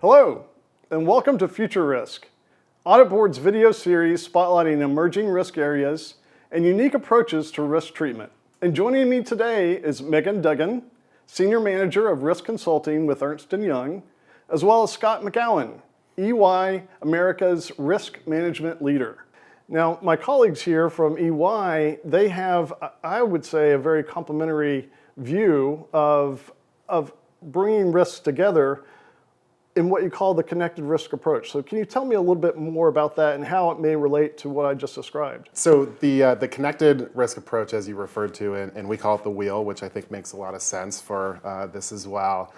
Hello, and welcome to FutureRisk, AuditBoard's video series spotlighting emerging risk areas and unique approaches to risk treatment. And joining me today is Megan Duggan, Senior Manager of Risk Consulting with Ernst & Young, as well as Scott McCowan, EY America's Risk Management Leader. Now, my colleagues here from EY, they have, I would say, a very complementary view of bringing risks together in what you call the connected risk approach. So can you tell me a little bit more about that and how it may relate to what I just described? So the connected risk approach, as you referred to, and we call it the wheel, which I think makes a lot of sense for this as well,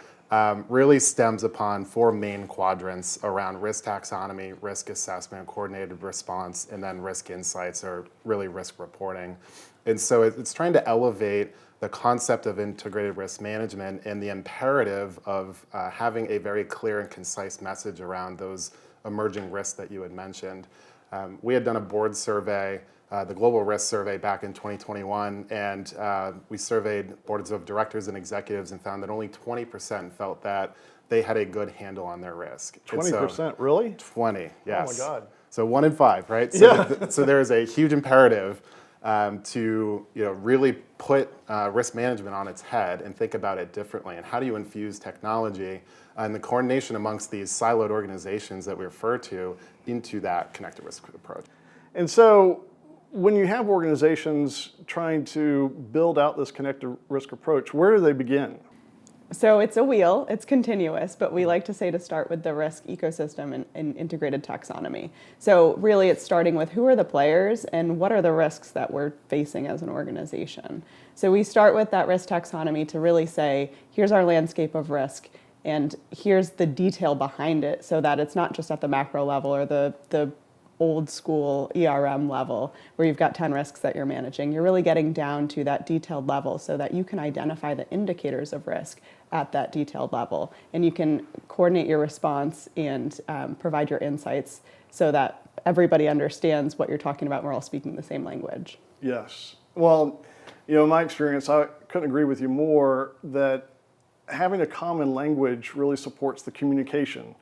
really stems upon four main quadrants around risk taxonomy, risk assessment, coordinated response, and then risk insights, or really risk reporting. And so it's trying to elevate the concept of integrated risk management and the imperative of having a very clear and concise message around those emerging risks that you had mentioned. We had done a board survey, the Global Risk Survey, back in 2021, and we surveyed boards of directors and executives and found that only 20% felt that they had a good handle on their risk. 20%, really? 20, yes. Oh my God. So 1 in 5, right? So, yeah. So there is a huge imperative to really put risk management on its head and think about it differently. And how do you infuse technology and the coordination amongst these siloed organizations that we refer to into that connected risk approach? And so when you have organizations trying to build out this connected risk approach, where do they begin? So it's a wheel, it's continuous, but we like to say to start with the risk ecosystem and integrated taxonomy. So really it's starting with who are the players and what are the risks that we're facing as an organization. So we start with that risk taxonomy to really say, here's our landscape of risk and here's the detail behind it so that it's not just at the macro level or the old school ERM level where you've got 10 risks that you're managing. You're really getting down to that detailed level so that you can identify the indicators of risk at that detailed level. And you can coordinate your response and provide your insights so that everybody understands what you're talking about and we're all speaking the same language. Yes. Well, in my experience, I couldn't agree with you more that having a common language really supports the communication.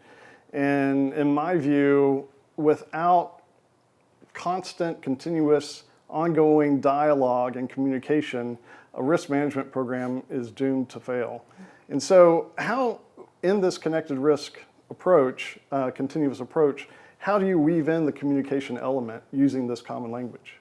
And in my view, without constant, continuous, ongoing dialogue and communication, a risk management program is doomed to fail. And so how, in this connected risk approach, continuous approach, how do you weave in the communication element using this common language?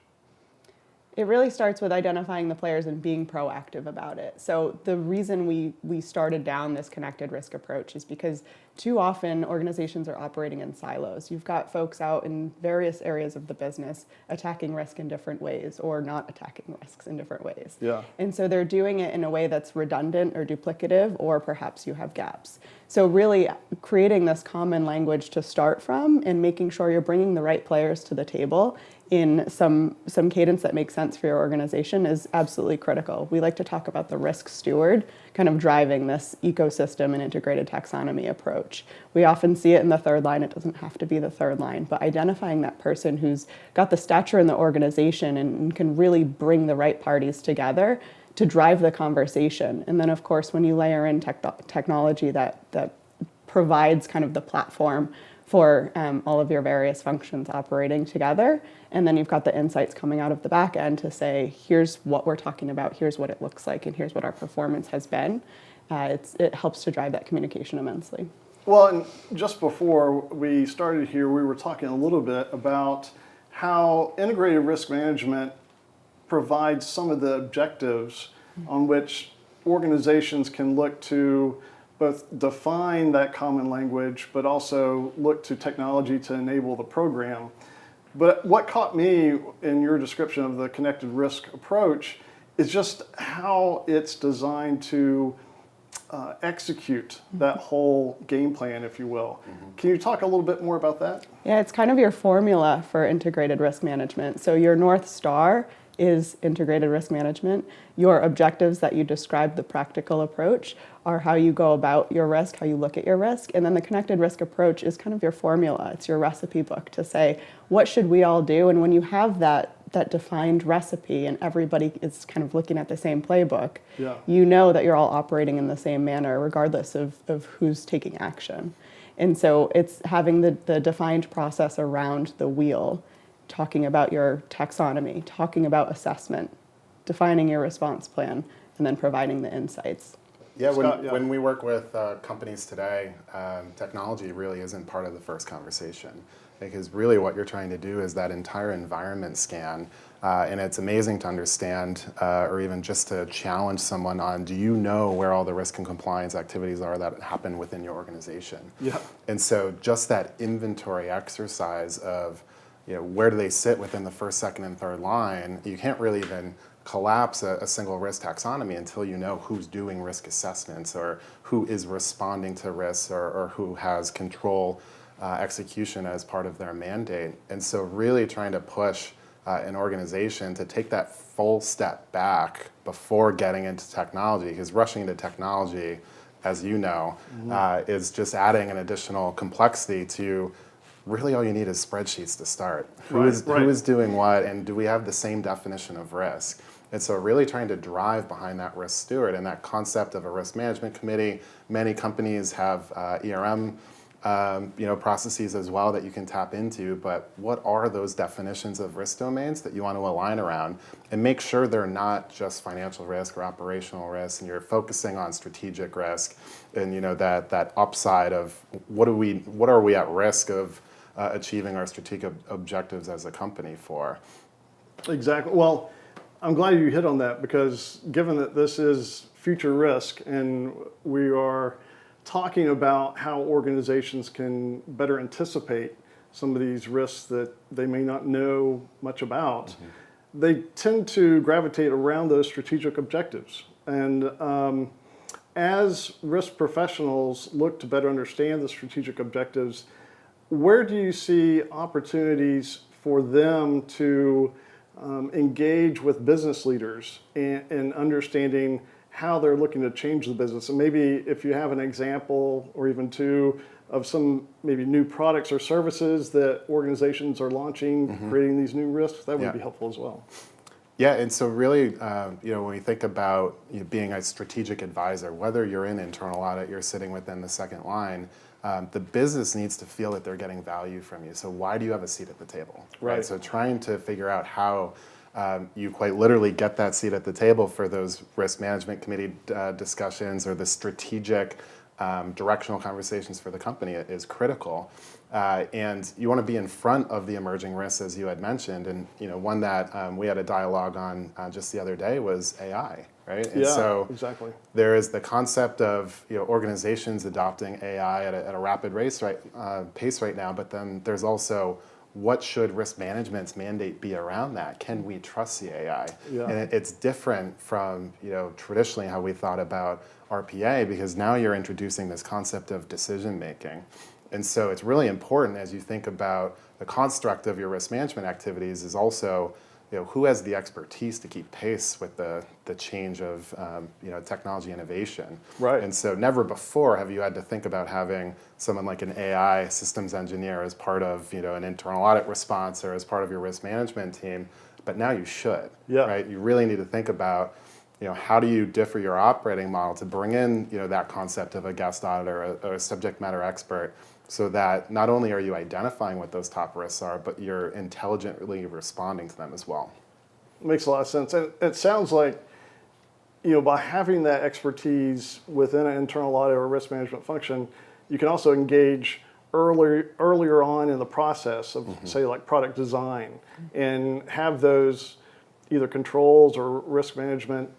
It really starts with identifying the players and being proactive about it. So the reason we started down this connected risk approach is because too often organizations are operating in silos. You've got folks out in various areas of the business attacking risk in different ways or not attacking risks in different ways. Yeah. And so they're doing it in a way that's redundant or duplicative, or perhaps you have gaps. So really creating this common language to start from and making sure you're bringing the right players to the table in some cadence that makes sense for your organization is absolutely critical. We like to talk about the risk steward kind of driving this ecosystem and integrated taxonomy approach. We often see it in the third line. It doesn't have to be the third line, but identifying that person who's got the stature in the organization and can really bring the right parties together to drive the conversation. And then, of course, when you layer in technology that provides kind of the platform for all of your various functions operating together. And then you've got the insights coming out of the back end to say, here's what we're talking about, here's what it looks like, and here's what our performance has been. It helps to drive that communication immensely. Well, and just before we started here, we were talking a little bit about how integrated risk management provides some of the objectives on which organizations can look to both define that common language, but also look to technology to enable the program. But what caught me in your description of the connected risk approach is just how it's designed to execute that whole game plan, if you will. Can you talk a little bit more about that? Yeah, it's kind of your formula for integrated risk management. So your North Star is integrated risk management. Your objectives that you described, the practical approach, are how you go about your risk, how you look at your risk. And then the connected risk approach is kind of your formula. It's your recipe book to say, what should we all do? And when you have that defined recipe and everybody is kind of looking at the same playbook, you know that you're all operating in the same manner regardless of who's taking action. And so it's having the defined process around the wheel, talking about your taxonomy, talking about assessment, defining your response plan, and then providing the insights. Yeah, Scott, when we work with companies today, technology really isn't part of the first conversation. Because really what you're trying to do is that entire environment scan, and it's amazing to understand, or even just to challenge someone on, do you know where all the risk and compliance activities are that happen within your organization? Yeah. And so just that inventory exercise of, where do they sit within the first, second, and third line, you can't really even collapse a single risk taxonomy until you know who's doing risk assessments or who is responding to risks or who has control execution as part of their mandate. And so really trying to push an organization to take that full step back before getting into technology, because rushing into technology, as you know, is just adding an additional complexity to really all you need is spreadsheets to start. Who is doing what, and do we have the same definition of risk? And so really trying to drive behind that risk steward and that concept of a risk management committee. Many companies have ERM processes as well that you can tap into, but what are those definitions of risk domains that you want to align around and make sure they're not just financial risk or operational risk, and you're focusing on strategic risk and that upside of what are we at risk of achieving our strategic objectives as a company for. Exactly. Well, I'm glad you hit on that, because given that this is future risk and we are talking about how organizations can better anticipate some of these risks that they may not know much about, they tend to gravitate around those strategic objectives. And as risk professionals look to better understand the strategic objectives, where do you see opportunities for them to engage with business leaders in understanding how they're looking to change the business? And maybe if you have an example or even two of some maybe new products or services that organizations are launching, creating these new risks, that would be helpful as well. Yeah, and so really, when we think about being a strategic advisor, whether you're in internal audit, you're sitting within the second line, the business needs to feel that they're getting value from you. So why do you have a seat at the table? Right. So trying to figure out how you quite literally get that seat at the table for those risk management committee discussions or the strategic directional conversations for the company is critical. And you want to be in front of the emerging risks, as you had mentioned. And one that we had a dialogue on just the other day was AI, right? And so exactly. there is the concept of organizations adopting AI at a rapid pace right now, but then there's also what should risk management's mandate be around that? Can we trust the AI? Yeah. And it's different from traditionally how we thought about RPA, because now you're introducing this concept of decision making. And so it's really important as you think about the construct of your risk management activities is also who has the expertise to keep pace with the change of technology innovation. Right. And so never before have you had to think about having someone like an AI systems engineer as part of an internal audit response or as part of your risk management team, but now you should. Yeah. Right? You really need to think about how do you differ your operating model to bring in that concept of a guest auditor or a subject matter expert, so that not only are you identifying what those top risks are, but you're intelligently responding to them as well. Makes a lot of sense. And it sounds like, by having that expertise within an internal audit or risk management function, you can also engage earlier on in the process of, say, like product design, and have those either controls or risk management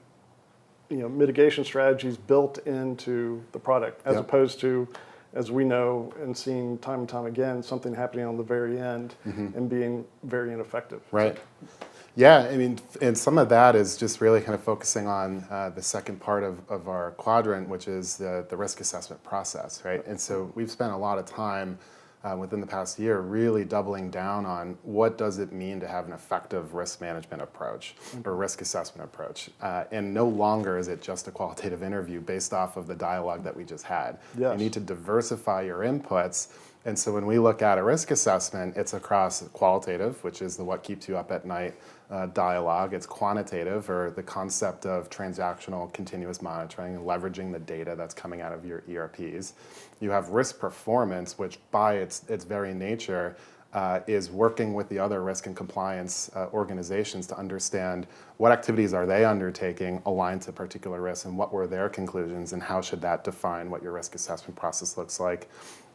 mitigation strategies built into the product, as opposed to, as we know and seen time and time again, something happening on the very end and being very ineffective. Right. Yeah, I mean, and some of that is just really kind of focusing on the second part of our quadrant, which is the risk assessment process, right? And so we've spent a lot of time within the past year really doubling down on what does it mean to have an effective risk management approach or risk assessment approach. And no longer is it just a qualitative interview based off of the dialogue that we just had. Yes. You need to diversify your inputs. And so when we look at a risk assessment, it's across qualitative, which is the what keeps you up at night dialogue. It's quantitative, or the concept of transactional continuous monitoring and leveraging the data that's coming out of your ERPs. You have risk performance, which by its very nature is working with the other risk and compliance organizations to understand what activities are they undertaking aligned to particular risks, and what were their conclusions, and how should that define what your risk assessment process looks like.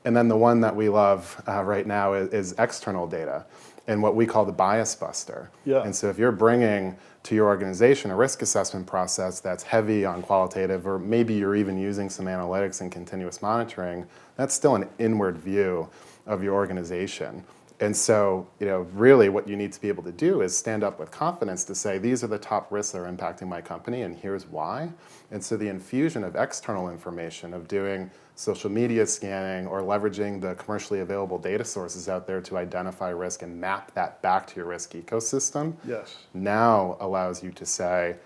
And then the one that we love right now is external data, and what we call the bias buster. Yeah. And so if you're bringing to your organization a risk assessment process that's heavy on qualitative, or maybe you're even using some analytics and continuous monitoring, that's still an inward view of your organization. And so, really what you need to be able to do is stand up with confidence to say, these are the top risks that are impacting my company, and here's why. And so the infusion of external information, of doing social media scanning or leveraging the commercially available data sources out there to identify risk and map that back to your risk ecosystem, Yes. now allows you to say,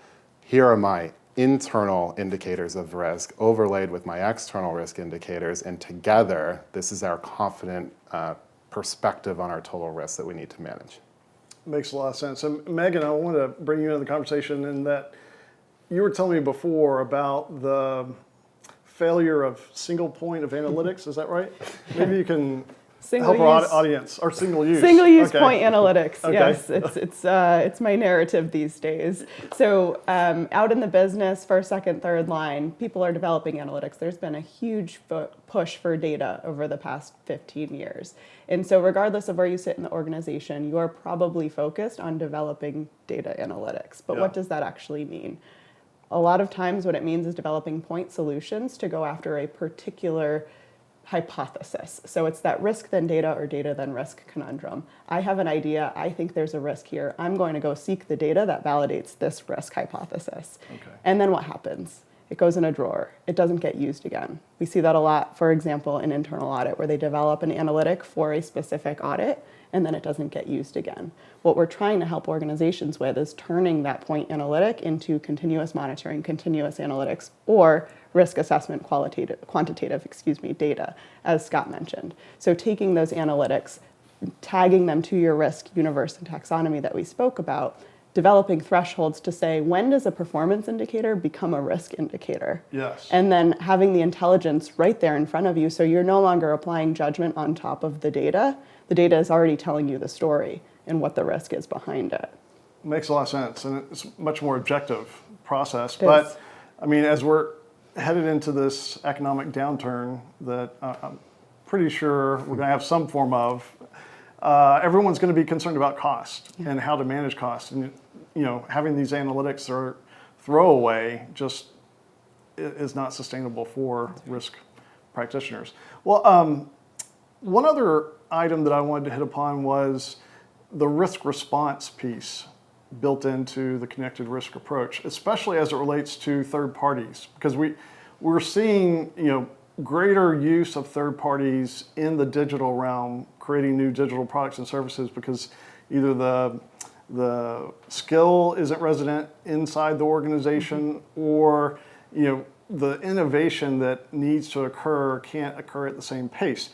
here are my internal indicators of risk overlaid with my external risk indicators, and together, this is our confident perspective on our total risk that we need to manage. Makes a lot of sense. And Megan, I want to bring you into the conversation in that you were telling me before about the failure of single point of analytics. Is that right? Maybe you can help our audience, or single use. Single use Okay. point analytics. Okay. Yes, it's my narrative these days. So out in the business, first, second, third line, people are developing analytics. There's been a huge push for data over the past 15 years. And so regardless of where you sit in the organization, you're probably focused on developing data analytics. But Yeah. what does that actually mean? A lot of times what it means is developing point solutions to go after a particular hypothesis. So it's that risk then data, or data then risk conundrum. I have an idea, I think there's a risk here. I'm going to go seek the data that validates this risk hypothesis. Okay. And then what happens? It goes in a drawer. It doesn't get used again. We see that a lot, for example, in internal audit, where they develop an analytic for a specific audit, and then it doesn't get used again. What we're trying to help organizations with is turning that point analytic into continuous monitoring, continuous analytics, or risk assessment quantitative data, as Scott mentioned. So taking those analytics, tagging them to your risk universe and taxonomy that we spoke about, developing thresholds to say, when does a performance indicator become a risk indicator? Yes. And then having the intelligence right there in front of you, so you're no longer applying judgment on top of the data. The data is already telling you the story and what the risk is behind it. Makes a lot of sense, and it's a much more objective process. It But is. I mean, as we're headed into this economic downturn that I'm pretty sure we're going to have some form of, everyone's going to be concerned about cost and how to manage cost. And having these analytics or throwaway just is not sustainable for risk practitioners. Well, one other item that I wanted to hit upon was the risk response piece built into the connected risk approach, especially as it relates to third parties, because we're seeing greater use of third parties in the digital realm, creating new digital products and services, because either the skill isn't resident inside the organization, or the innovation that needs to occur can't occur at the same pace.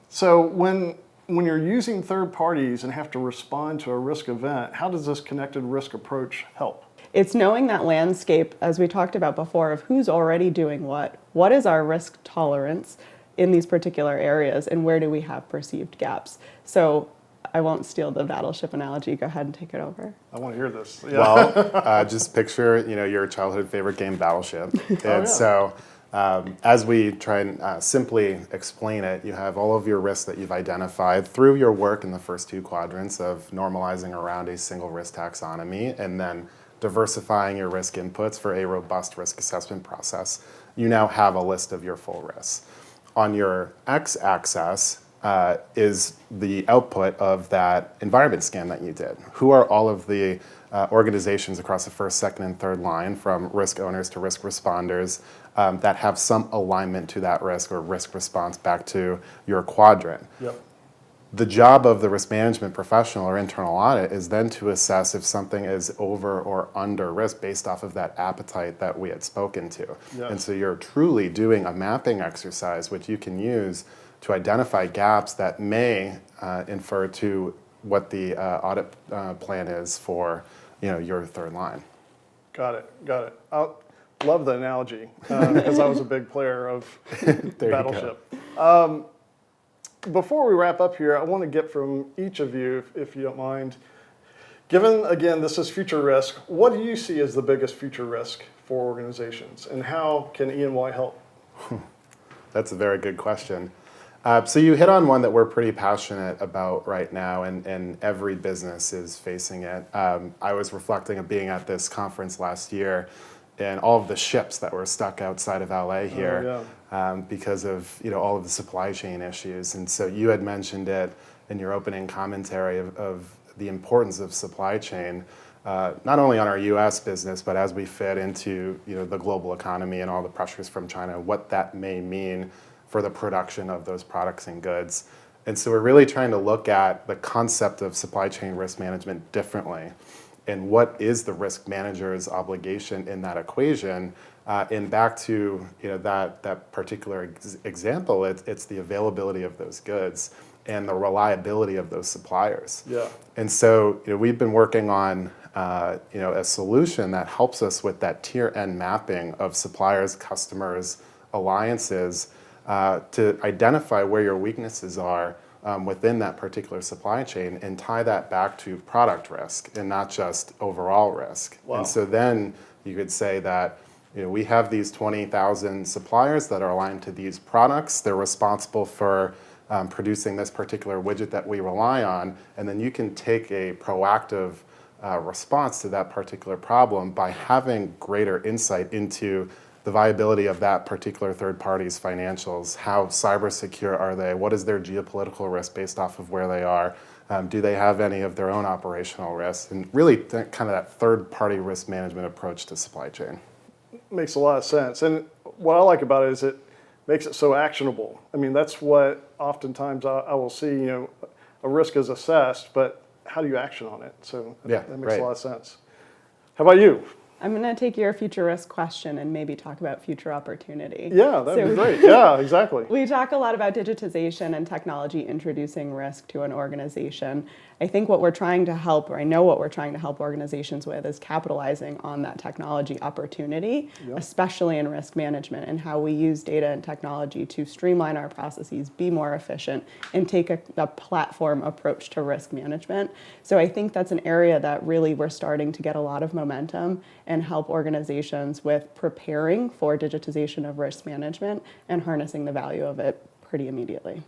So when you're using third parties and have to respond to a risk event, how does this connected risk approach help? It's knowing that landscape, as we talked about before, of who's already doing what is our risk tolerance in these particular areas, and where do we have perceived gaps. So I won't steal the battleship analogy. Go ahead and take it over. I want to hear this. Yeah. Well, just picture your childhood favorite game, Battleship. And so as we try and simply explain it, you have all of your risks that you've identified through your work in the first two quadrants of normalizing around a single risk taxonomy, and then diversifying your risk inputs for a robust risk assessment process. You now have a list of your full risks. On your x-axis is the output of that environment scan that you did. Who are all of the organizations across the first, second, and third line, from risk owners to risk responders, that have some alignment to that risk or risk response back to your quadrant? Yep. The job of the risk management professional or internal audit is then to assess if something is over or under risk based off of that appetite that we had spoken to. Yes. And so you're truly doing a mapping exercise, which you can use to identify gaps that may infer to what the audit plan is for your third line. Got it. I love the analogy because I was a big player of Battleship. Before we wrap up here, I want to get from each of you, if you don't mind, given, again, this is future risk, what do you see as the biggest future risk for organizations, and how can E&Y help? That's a very good question. So you hit on one that we're pretty passionate about right now, and every business is facing it. I was reflecting of being at this conference last year, and all of the ships that were stuck outside of LA here because of all of the supply chain issues. And so you had mentioned it in your opening commentary of the importance of supply chain, not only on our U.S. business, but as we fit into the global economy and all the pressures from China, what that may mean for the production of those products and goods. And so we're really trying to look at the concept of supply chain risk management differently. And what is the risk manager's obligation in that equation? And back to that particular example, it's the availability of those goods and the reliability of those suppliers. Yeah. And so we've been working on a solution that helps us with that tier N mapping of suppliers, customers, alliances to identify where your weaknesses are within that particular supply chain and tie that back to product risk and not just overall risk. Wow. And so then you could say that we have these 20,000 suppliers that are aligned to these products. They're responsible for producing this particular widget that we rely on, and then you can take a proactive response to that particular problem by having greater insight into the viability of that particular third party's financials. How cyber secure are they? What is their geopolitical risk based off of where they are? Do they have any of their own operational risks? And really kind of that third party risk management approach to supply chain. Makes a lot of sense. And what I like about it is it makes it so actionable. I mean, that's what oftentimes I will see, a risk is assessed, but how do you action on it? So that makes a lot of sense. How about you? I'm going to take your future risk question and maybe talk about future opportunity. Yeah, that'd be great. Yeah, exactly. We talk a lot about digitization and technology introducing risk to an organization. I think what we're trying to help, or I know what we're trying to help organizations with, is capitalizing on that technology opportunity, especially in risk management, and how we use data and technology to streamline our processes, be more efficient, and take a platform approach to risk management. So I think that's an area that really we're starting to get a lot of momentum and help organizations with preparing for digitization of risk management and harnessing the value of it pretty immediately.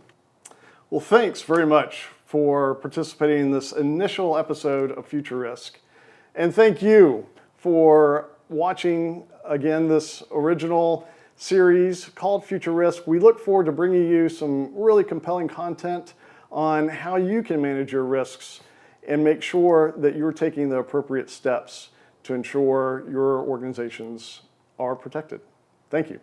Well, thanks very much for participating in this initial episode of Future Risk. And thank you for watching, again, this original series called Future Risk. We look forward to bringing you some really compelling content on how you can manage your risks and make sure that you're taking the appropriate steps to ensure your organizations are protected. Thank you.